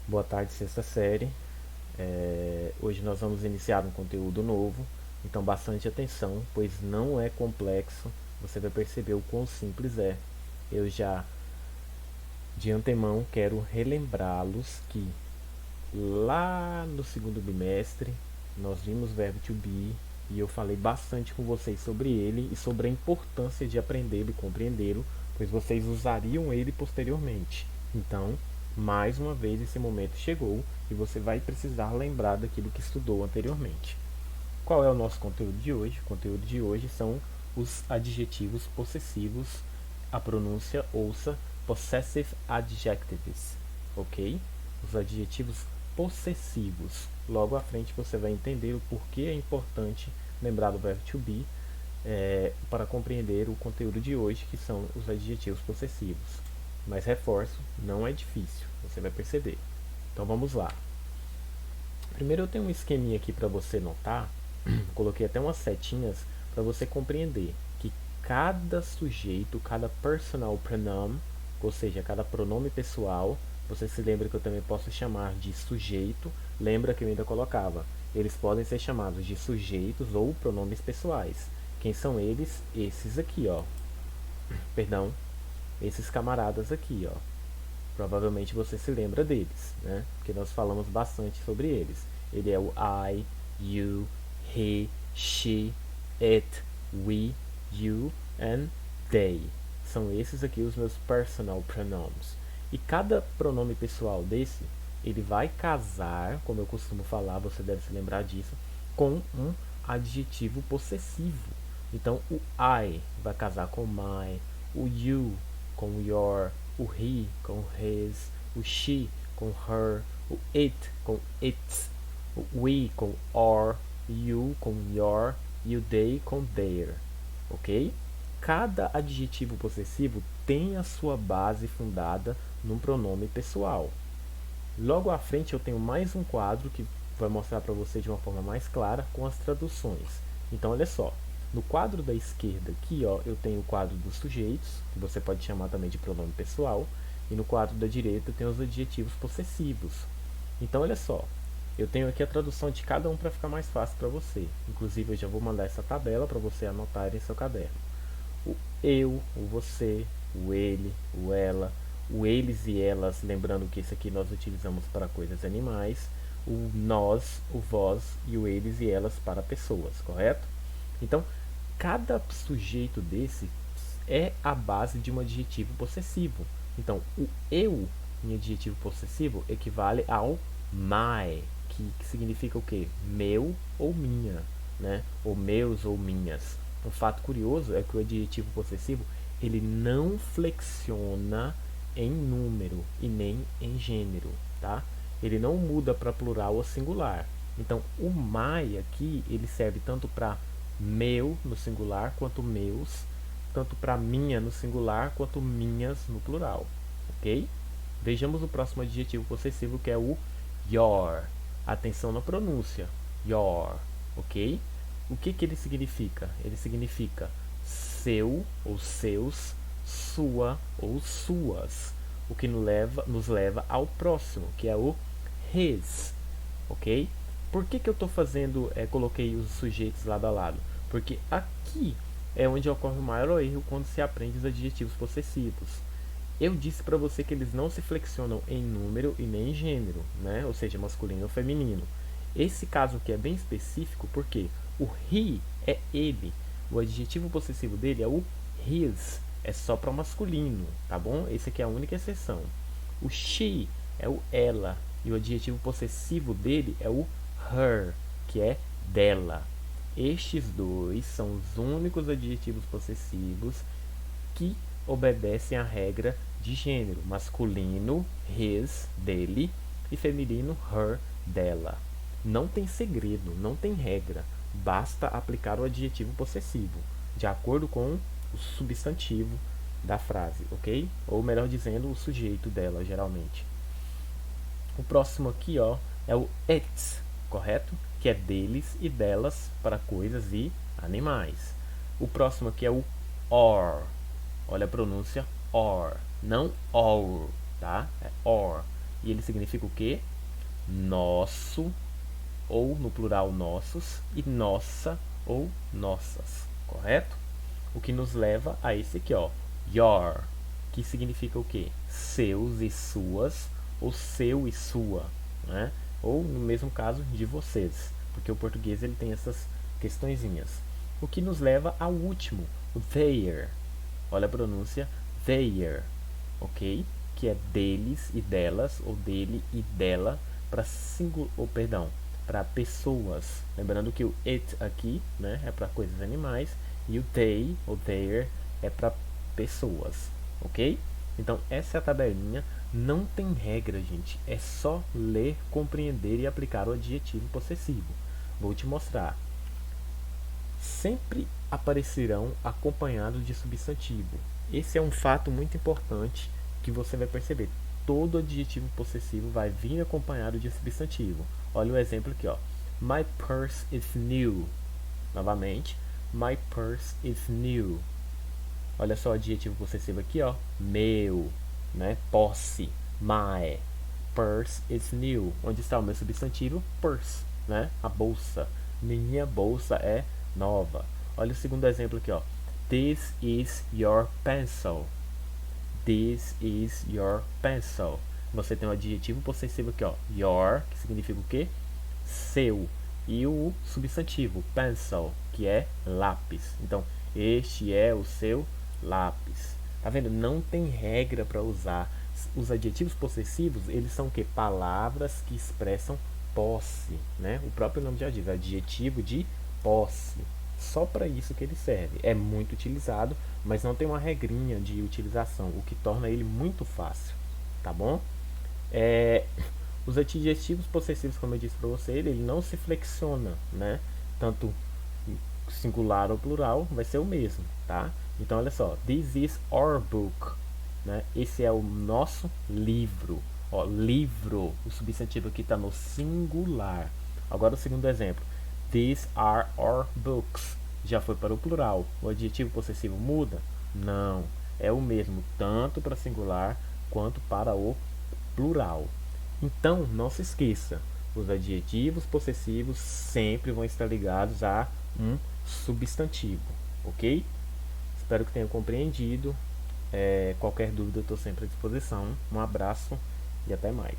Boa tarde, sexta série. Hoje nós vamos iniciar um conteúdo novo, então bastante atenção, pois não é complexo, você vai perceber o quão simples é. Eu já de antemão quero relembrá-los que lá no segundo bimestre nós vimos o verbo to be e eu falei bastante com vocês sobre ele e sobre a importância de aprendê-lo e compreendê-lo, pois vocês usariam ele posteriormente. Então, mais uma vez esse momento chegou e você vai precisar lembrar daquilo que estudou anteriormente. Qual é o nosso conteúdo de hoje? O conteúdo de hoje são os adjetivos possessivos. A pronúncia, ouça, possessive adjectives, ok? Os adjetivos possessivos. Logo à frente você vai entender o porquê é importante lembrar do verbo to be para compreender o conteúdo de hoje, que são os adjetivos possessivos. Mas reforço, não é difícil, você vai perceber. Então vamos lá. Primeiro eu tenho um esqueminha aqui para você notar. Coloquei até umas setinhas para você compreender que cada sujeito, cada personal pronoun, ou seja, cada pronome pessoal, você se lembra que eu também posso chamar de sujeito. Lembra que eu ainda colocava, eles podem ser chamados de sujeitos ou pronomes pessoais. Quem são eles? Esses aqui, ó. Perdão, esses camaradas aqui, ó. Provavelmente você se lembra deles, né? Porque nós falamos bastante sobre eles. Ele é o I, you, he, she, it, we, you and they. São esses aqui os meus personal pronouns. E cada pronome pessoal desse, ele vai casar, como eu costumo falar, você deve se lembrar disso, com um adjetivo possessivo. Então o I vai casar com my, o you com your, o he com his, o she com her, o it com its, o we com our, you com your e o they com their, ok? Cada adjetivo possessivo tem a sua base fundada num pronome pessoal. Logo à frente eu tenho mais um quadro que vai mostrar para você de uma forma mais clara com as traduções. Então olha só, no quadro da esquerda aqui, ó, eu tenho o quadro dos sujeitos, que você pode chamar também de pronome pessoal, e no quadro da direita eu tenho os adjetivos possessivos. Então olha só, eu tenho aqui a tradução de cada um para ficar mais fácil para você. Inclusive eu já vou mandar essa tabela para você anotar em seu caderno. O eu, o você, o ele, o ela, o eles e elas, lembrando que esse aqui nós utilizamos para coisas animais, o nós, o vós e o eles e elas para pessoas, correto? Então, cada sujeito desse é a base de um adjetivo possessivo. Então, o eu em adjetivo possessivo equivale ao my, que significa o quê? Meu ou minha, né? Ou meus ou minhas. Um fato curioso é que o adjetivo possessivo ele não flexiona em número e nem em gênero, tá? Ele não muda para plural ou singular. Então, o my aqui ele serve tanto para meu no singular quanto meus, tanto para minha no singular quanto minhas no plural, ok? Vejamos o próximo adjetivo possessivo que é o your. Atenção na pronúncia, your, ok? O que ele significa? Ele significa seu ou seus, sua ou suas, o que nos leva ao próximo, que é o his, ok? Por que eu estou fazendo, coloquei os sujeitos lado a lado? Porque aqui é onde ocorre o maior erro quando se aprende os adjetivos possessivos. Eu disse para você que eles não se flexionam em número e nem em gênero, né? Ou seja, masculino ou feminino. Esse caso aqui é bem específico porque o he é ele, o adjetivo possessivo dele é o his, é só para masculino, tá bom? Esse aqui é a única exceção. O she é o ela e o adjetivo possessivo dele é o her, que é dela. Estes dois são os únicos adjetivos possessivos que obedecem à regra de gênero: masculino, his, dele, e feminino, her, dela. Não tem segredo, não tem regra. Basta aplicar o adjetivo possessivo, de acordo com o substantivo da frase, ok? Ou melhor dizendo, o sujeito dela, geralmente. O próximo aqui, ó, é o it, correto? Que é deles e delas para coisas e animais. O próximo aqui é o or. Olha a pronúncia or, não or, tá? É or. E ele significa o quê? Nosso, ou no plural nossos, e nossa ou nossas, correto? O que nos leva a esse aqui, ó, your, que significa o quê? Seus e suas, ou seu e sua, né? Ou no mesmo caso de vocês, porque o português ele tem essas questõezinhas. O que nos leva ao último, o their. Olha a pronúncia, their, ok? Que é deles e delas, ou dele e dela, para singular, ou perdão, para pessoas. Lembrando que o it aqui, né, é para coisas animais, e o they, ou their, é para pessoas, ok? Então essa é a tabelinha, não tem regra, gente, é só ler, compreender e aplicar o adjetivo possessivo. Vou te mostrar. Sempre aparecerão acompanhados de substantivo. Esse é um fato muito importante que você vai perceber. Todo adjetivo possessivo vai vir acompanhado de substantivo. Olha o exemplo aqui, ó. My purse is new. Novamente, my purse is new. Olha só o adjetivo possessivo aqui, ó. Meu, né? Posse. My purse is new. Onde está o meu substantivo? Purse, né? A bolsa. Minha bolsa é nova. Olha o segundo exemplo aqui, ó. This is your pencil. This is your pencil. Você tem um adjetivo possessivo aqui, ó. Your, que significa o quê? Seu. E o substantivo, pencil, que é lápis. Então, este é o seu lápis. Tá vendo? Não tem regra para usar. Os adjetivos possessivos, eles são o quê? Palavras que expressam posse, né? O próprio nome já diz, adjetivo de posse. Só para isso que ele serve. É muito utilizado, mas não tem uma regrinha de utilização, o que torna ele muito fácil, tá bom? Os adjetivos possessivos, como eu disse para você, ele não se flexiona, né? Tanto singular ou plural vai ser o mesmo, tá? Então olha só, this is our book, né? Esse é o nosso livro. Ó, livro, o substantivo aqui está no singular. Agora o segundo exemplo, these are our books. Já foi para o plural. O adjetivo possessivo muda? Não, é o mesmo tanto para singular quanto para o plural. Então, não se esqueça, os adjetivos possessivos sempre vão estar ligados a um substantivo, ok? Espero que tenha compreendido. Qualquer dúvida, eu estou sempre à disposição. Um abraço e até mais.